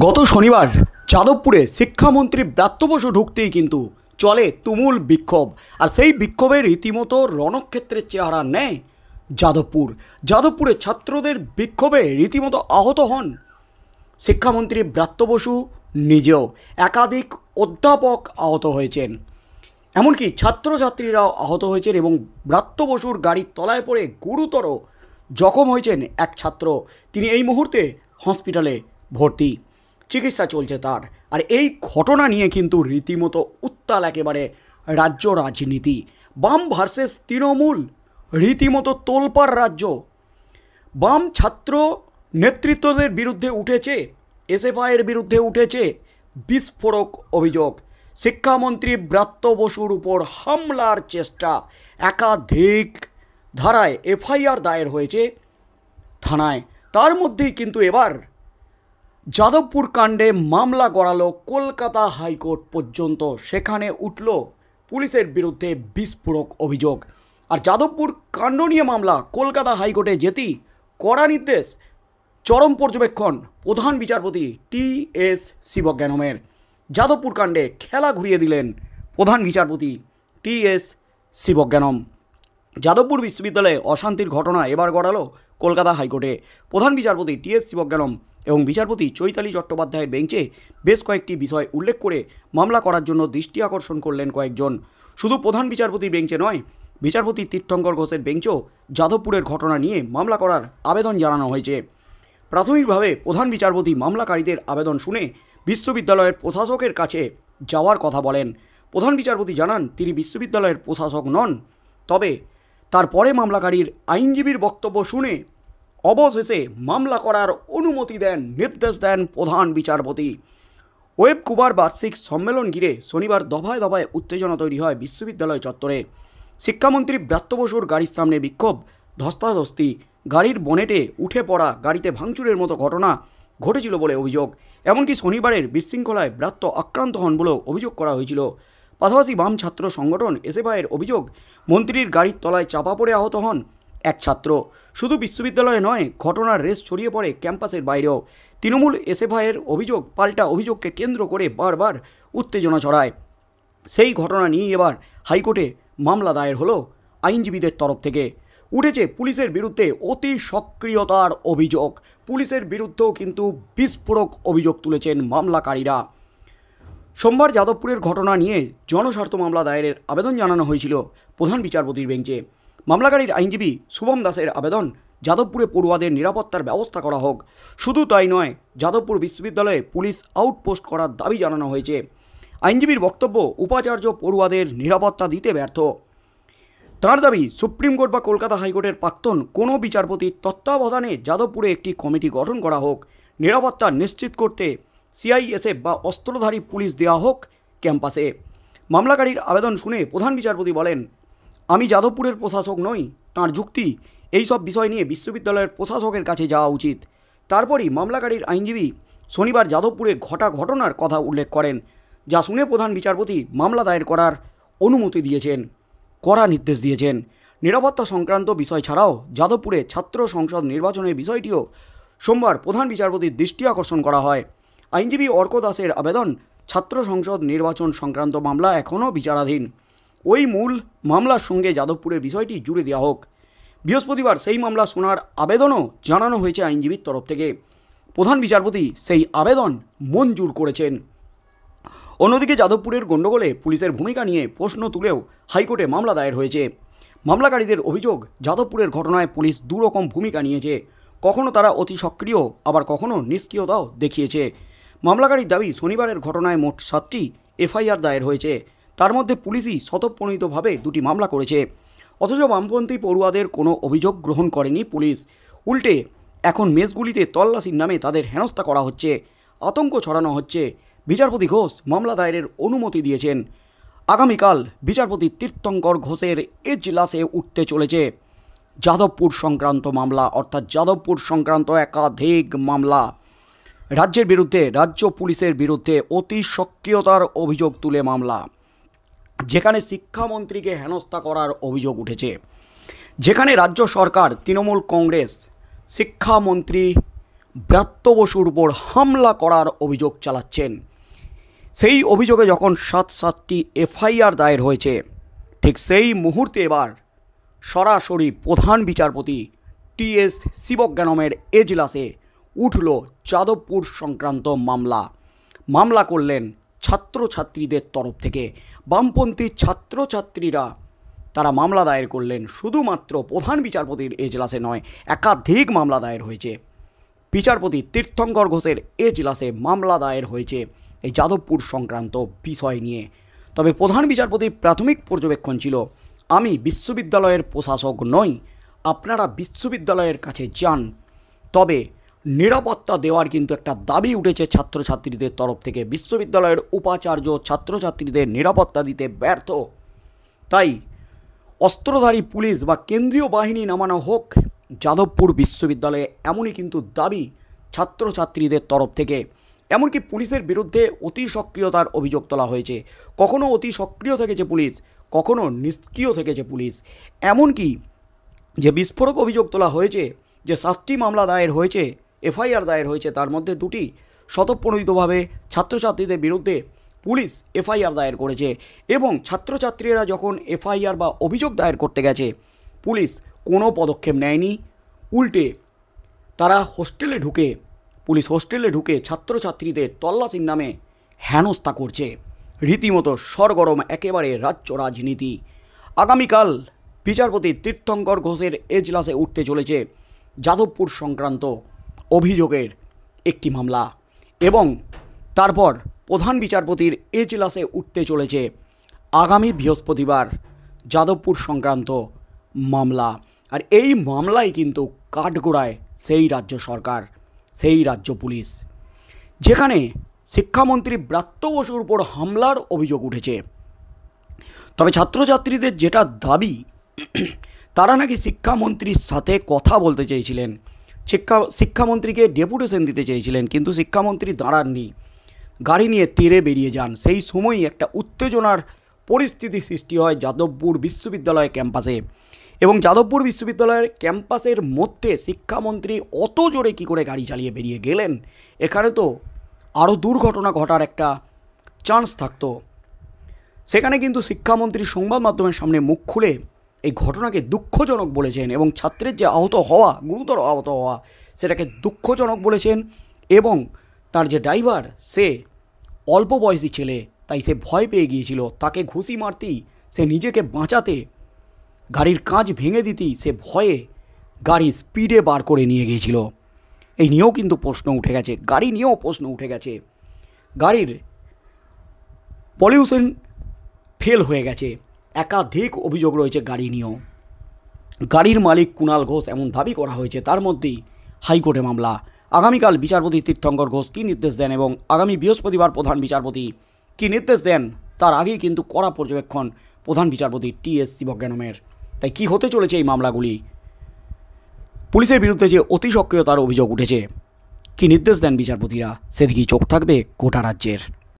গত শনিবার যাদবপুরে শিক্ষামন্ত্রী ব্রাত্য বসু ঢুকতেই কিন্তু চলে তুমুল বিক্ষোভ। আর সেই বিক্ষোভের রীতিমতো রণক্ষেত্রের চেহারা নেয় যাদবপুরে ছাত্রদের বিক্ষোভে রীতিমতো আহত হন শিক্ষামন্ত্রী ব্রাত্য বসু নিজেও। একাধিক অধ্যাপক আহত হয়েছেন, এমনকি ছাত্রছাত্রীরাও আহত হয়েছেন এবং ব্রাত্য বসুর গাড়ির তলায় পড়ে গুরুতর জখম হয়েছেন এক ছাত্র। তিনি এই মুহূর্তে হসপিটালে ভর্তি, চিকিৎসা চলছে তার। আর এই ঘটনা নিয়ে কিন্তু রীতিমতো উত্তাল একেবারে রাজ্য রাজনীতি। বাম ভার্সেস তৃণমূল, রীতিমতো তোলপাড় রাজ্য। বাম ছাত্র নেতৃত্বদের বিরুদ্ধে উঠেছে, এসএফআইয়ের বিরুদ্ধে উঠেছে বিস্ফোরক অভিযোগ। শিক্ষামন্ত্রী ব্রাত্য বসুর উপর হামলার চেষ্টা, একাধিক ধারায় এফআইআর দায়ের হয়েছে থানায়। তার মধ্যেই কিন্তু এবার যাদবপুর কাণ্ডে মামলা গড়ালো কলকাতা হাইকোর্ট পর্যন্ত। সেখানে উঠল পুলিশের বিরুদ্ধে বিস্ফোরক অভিযোগ। আর যাদবপুর কাণ্ড নিয়ে মামলা কলকাতা হাইকোর্টে যেতেই কড়া নির্দেশ, চরম পর্যবেক্ষণ প্রধান বিচারপতি টি.এস. শিবজ্ঞানমের। যাদবপুর কাণ্ডে খেলা ঘুরিয়ে দিলেন প্রধান বিচারপতি টি.এস. শিবজ্ঞানম। যাদবপুর বিশ্ববিদ্যালয়ে অশান্তির ঘটনা এবার গড়ালো কলকাতা হাইকোর্টে। প্রধান বিচারপতি টি.এস. শিবজ্ঞানম এবং বিচারপতি চৈতালি চট্টোপাধ্যায়ের বেঞ্চে বেশ কয়েকটি বিষয় উল্লেখ করে মামলা করার জন্য দৃষ্টি আকর্ষণ করলেন কয়েকজন। শুধু প্রধান বিচারপতির বেঞ্চে নয়, বিচারপতি তীর্থঙ্কর ঘোষের বেঞ্চও যাদবপুরের ঘটনা নিয়ে মামলা করার আবেদন জানানো হয়েছে। প্রাথমিকভাবে প্রধান বিচারপতি মামলাকারীদের আবেদন শুনে বিশ্ববিদ্যালয়ের প্রশাসকের কাছে যাওয়ার কথা বলেন। প্রধান বিচারপতি জানান তিনি বিশ্ববিদ্যালয়ের প্রশাসক নন। তবে তারপরে মামলাকারীর আইনজীবীর বক্তব্য শুনে অবশেষে মামলা করার অনুমতি দেন, নির্দেশ দেন প্রধান বিচারপতি। ওয়েব কুবার বার্ষিক সম্মেলন ঘিরে শনিবার দফায় দফায় উত্তেজনা তৈরি হয় বিশ্ববিদ্যালয় চত্বরে। শিক্ষামন্ত্রী ব্রাত্য বসুর গাড়ির সামনে বিক্ষোভ, ধস্তাধস্তি, গাড়ির বনেটে উঠে পড়া, গাড়িতে ভাঙচুরের মতো ঘটনা ঘটেছিল বলে অভিযোগ। এমনকি শনিবারের বিশৃঙ্খলায় ব্রাত্য আক্রান্ত হন বলেও অভিযোগ করা হয়েছিল। পাশাপাশি বাম ছাত্র সংগঠন এসএফআইয়ের অভিযোগ, মন্ত্রীর গাড়ির তলায় চাপা পড়ে আহত হন এক ছাত্র। শুধু বিশ্ববিদ্যালয়ে নয়, ঘটনার রেশ ছড়িয়ে পড়ে ক্যাম্পাসের বাইরেও। তৃণমূল এসএফআইয়ের অভিযোগ পাল্টা অভিযোগকে কেন্দ্র করে বারবার উত্তেজনা ছড়ায়। সেই ঘটনা নিয়ে এবার হাইকোর্টে মামলা দায়ের হলো আইনজীবীদের তরফ থেকে। উঠেছে পুলিশের বিরুদ্ধে অতি সক্রিয়তার অভিযোগ। পুলিশের বিরুদ্ধেও কিন্তু বিস্ফোরক অভিযোগ তুলেছেন মামলাকারীরা। সোমবার যাদবপুরের ঘটনা নিয়ে জনস্বার্থ মামলা দায়েরের আবেদন জানানো হয়েছিল প্রধান বিচারপতির বেঞ্চে। মামলাকারীর আইনজীবী শুভম দাসের আবেদন, যাদবপুরে পড়ুয়াদের নিরাপত্তার ব্যবস্থা করা হোক। শুধু তাই নয়, যাদবপুর বিশ্ববিদ্যালয়ে পুলিশ আউটপোস্ট করার দাবি জানানো হয়েছে। আইনজীবীর বক্তব্য, উপাচার্য পড়ুয়াদের নিরাপত্তা দিতে ব্যর্থ। তাঁর দাবি, সুপ্রিম কোর্ট বা কলকাতা হাইকোর্টের প্রাক্তন কোনো বিচারপতির তত্ত্বাবধানে যাদবপুরে একটি কমিটি গঠন করা হোক। নিরাপত্তা নিশ্চিত করতে সিআইএসএফ বা অস্ত্রধারী পুলিশ দেওয়া হোক ক্যাম্পাসে। মামলাকারীর আবেদন শুনে প্রধান বিচারপতি বলেন, আমি যাদবপুরের প্রশাসক নই। তাঁর যুক্তি, এই সব বিষয় নিয়ে বিশ্ববিদ্যালয়ের প্রশাসকের কাছে যাওয়া উচিত। তারপরই মামলাকারীর আইনজীবী শনিবার যাদবপুরে ঘটা ঘটনার কথা উল্লেখ করেন, যা শুনে প্রধান বিচারপতি মামলা দায়ের করার অনুমতি দিয়েছেন, কড়া নির্দেশ দিয়েছেন। নিরাপত্তা সংক্রান্ত বিষয় ছাড়াও যাদবপুরে ছাত্র সংসদ নির্বাচনের বিষয়টিও সোমবার প্রধান বিচারপতির দৃষ্টি আকর্ষণ করা হয়। আইনজীবী অর্ক দাসের আবেদন, ছাত্র সংসদ নির্বাচন সংক্রান্ত মামলা এখনও বিচারাধীন। ওই মূল মামলার সঙ্গে যাদবপুরের বিষয়টি জুড়ে দেওয়া হোক। বৃহস্পতিবার সেই মামলা শোনার আবেদনও জানানো হয়েছে আইনজীবীর তরফ থেকে। প্রধান বিচারপতি সেই আবেদন মঞ্জুর করেছেন। অন্যদিকে যাদবপুরের গণ্ডগোলে পুলিশের ভূমিকা নিয়ে প্রশ্ন তুলেও হাইকোর্টে মামলা দায়ের হয়েছে। মামলাকারীদের অভিযোগ, যাদবপুরের ঘটনায় পুলিশ দুরকম ভূমিকা নিয়েছে। কখনও তারা অতি সক্রিয়, আবার কখনও নিষ্ক্রিয়তাও দেখিয়েছে। মামলাকারীর দাবি, শনিবারের ঘটনায় মোট 7টি এফআইআর দায়ের হয়েছে। তার মধ্যে পুলিশই স্বতঃপ্রণীতভাবে 2টি মামলা করেছে। অথচ বামপন্থী পড়ুয়াদের কোনো অভিযোগ গ্রহণ করেনি পুলিশ। উল্টে এখন মেসগুলিতে তল্লাশির নামে তাদের হেনস্থা করা হচ্ছে, আতঙ্ক ছড়ানো হচ্ছে। বিচারপতি ঘোষ মামলা দায়েরের অনুমতি দিয়েছেন। আগামীকাল বিচারপতি তীর্থঙ্কর ঘোষের এজলাসে উঠতে চলেছে যাদবপুর সংক্রান্ত মামলা, অর্থাৎ যাদবপুর সংক্রান্ত একাধিক মামলা। রাজ্যের বিরুদ্ধে, রাজ্য পুলিশের বিরুদ্ধে অতি সক্রিয়তার অভিযোগ তুলে মামলা। যেখানে শিক্ষামন্ত্রীকে হেনস্থা করার অভিযোগ উঠেছে, যেখানে রাজ্য সরকার তৃণমূল কংগ্রেস শিক্ষামন্ত্রী ব্রাত্য বসুর উপর হামলা করার অভিযোগ চালাচ্ছেন। সেই অভিযোগে যখন 7টি এফআইআর দায়ের হয়েছে, ঠিক সেই মুহূর্তে এবার সরাসরি প্রধান বিচারপতি টিএস শিবজ্ঞানমের এজলাসে উঠল যাদবপুর সংক্রান্ত মামলা করলেন ছাত্রছাত্রীদের তরফ থেকে। বামপন্থী ছাত্রছাত্রীরা তারা মামলা দায়ের করলেন। শুধুমাত্র প্রধান বিচারপতির এজলাসে নয়, একাধিক মামলা দায়ের হয়েছে। বিচারপতি তীর্থঙ্কর ঘোষের এজলাসে মামলা দায়ের হয়েছে এই যাদবপুর সংক্রান্ত বিষয় নিয়ে। তবে প্রধান বিচারপতির প্রাথমিক পর্যবেক্ষণ ছিল, আমি বিশ্ববিদ্যালয়ের প্রশাসক নই, আপনারা বিশ্ববিদ্যালয়ের কাছে যান। তবে নিরাপত্তা দেওয়ার কিন্তু একটা দাবি উঠেছে ছাত্রছাত্রীদের তরফ থেকে। বিশ্ববিদ্যালয়ের উপাচার্য ছাত্রছাত্রীদের নিরাপত্তা দিতে ব্যর্থ, তাই অস্ত্রধারী পুলিশ বা কেন্দ্রীয় বাহিনী নামানো হোক যাদবপুর বিশ্ববিদ্যালয়ে, এমনই কিন্তু দাবি ছাত্রছাত্রীদের তরফ থেকে। এমনকি পুলিশের বিরুদ্ধে অতি সক্রিয়তার অভিযোগ তোলা হয়েছে। কখনো অতি সক্রিয় থেকেছে পুলিশ, কখনো নিষ্ক্রিয় থেকেছে পুলিশ। এমনকি যে বিস্ফোরক অভিযোগ তোলা হয়েছে, যে 7টি মামলা দায়ের হয়েছে, এফআইআর দায়ের হয়েছে, তার মধ্যে 2টি স্বতঃপ্রণোদিতভাবে ছাত্রছাত্রীদের বিরুদ্ধে পুলিশ এফআইআর দায়ের করেছে। এবং ছাত্রছাত্রীরা যখন এফআইআর বা অভিযোগ দায়ের করতে গেছে, পুলিশ কোনো পদক্ষেপ নেয়নি। উল্টে তারা পুলিশ হোস্টেলে ঢুকে ছাত্রছাত্রীদের তল্লাশির নামে হেনস্থা করছে। রীতিমতো সরগরম একেবারে রাজ্য রাজনীতি। আগামীকাল বিচারপতি তীর্থঙ্কর ঘোষের এজলাসে উঠতে চলেছে যাদবপুর সংক্রান্ত অভিযোগের একটি মামলা, এবং তারপর প্রধান বিচারপতির এজলাসে উঠতে চলেছে আগামী বৃহস্পতিবার যাদবপুর সংক্রান্ত মামলা। আর এই মামলায় কিন্তু কাঠগোড়ায় সেই রাজ্য সরকার, সেই রাজ্য পুলিশ, যেখানে শিক্ষামন্ত্রী ব্রাত্য বসুর উপর হামলার অভিযোগ উঠেছে। তবে ছাত্রছাত্রীদের যেটা দাবি, তারা নাকি শিক্ষামন্ত্রীর সাথে কথা বলতে চেয়েছিলেন, শিক্ষামন্ত্রীকে ডেপুটেশন দিতে চেয়েছিলেন, কিন্তু শিক্ষামন্ত্রী দাঁড়াননি, গাড়ি নিয়ে তীরে বেরিয়ে যান। সেই সময়ই একটা উত্তেজনার পরিস্থিতি সৃষ্টি হয় যাদবপুর বিশ্ববিদ্যালয় ক্যাম্পাসে। এবং যাদবপুর বিশ্ববিদ্যালয়ের ক্যাম্পাসের মধ্যে শিক্ষামন্ত্রী অত জোরে কী করে গাড়ি চালিয়ে বেরিয়ে গেলেন, এখানে তো আরও দুর্ঘটনা ঘটার একটা চান্স থাকতো। সেখানে কিন্তু শিক্ষামন্ত্রী সংবাদ মাধ্যমের সামনে মুখ খুলে এই ঘটনাকে দুঃখজনক বলেছেন, এবং ছাত্রের যে গুরুতর আহত হওয়া সেটাকে দুঃখজনক বলেছেন। এবং তার যে ড্রাইভার, সে অল্প বয়সী ছেলে, তাই সে ভয় পেয়ে গিয়েছিল। তাকে ঘুষি মারতেই, সে নিজেকে বাঁচাতে, গাড়ির কাঁচ ভেঙে দিতেই সে ভয়ে গাড়ি স্পিডে বার করে নিয়ে গিয়েছিল। এই নিয়েও কিন্তু প্রশ্ন উঠে গেছে, গাড়ি নিয়েও প্রশ্ন উঠে গেছে। গাড়ির পলিউশন ফেল হয়ে গেছে, একাধিক অভিযোগ রয়েছে গাড়ি নিয়েও। গাড়ির মালিক কুণাল ঘোষ এমন দাবি করা হয়েছে। তার মধ্যেই হাইকোর্টে মামলা। আগামীকাল বিচারপতি তীর্থঙ্কর ঘোষ কী নির্দেশ দেন এবং আগামী বৃহস্পতিবার প্রধান বিচারপতি কী নির্দেশ দেন, তার আগেই কিন্তু কড়া পর্যবেক্ষণ প্রধান বিচারপতি টিএস শিবজ্ঞানমের। তাই কী হতে চলেছে এই মামলাগুলি, পুলিশের বিরুদ্ধে যে অতি সক্রিয়তার অভিযোগ উঠেছে, কী নির্দেশ দেন বিচারপতিরা, সেদিকেই চোখ থাকবে গোটা রাজ্যের।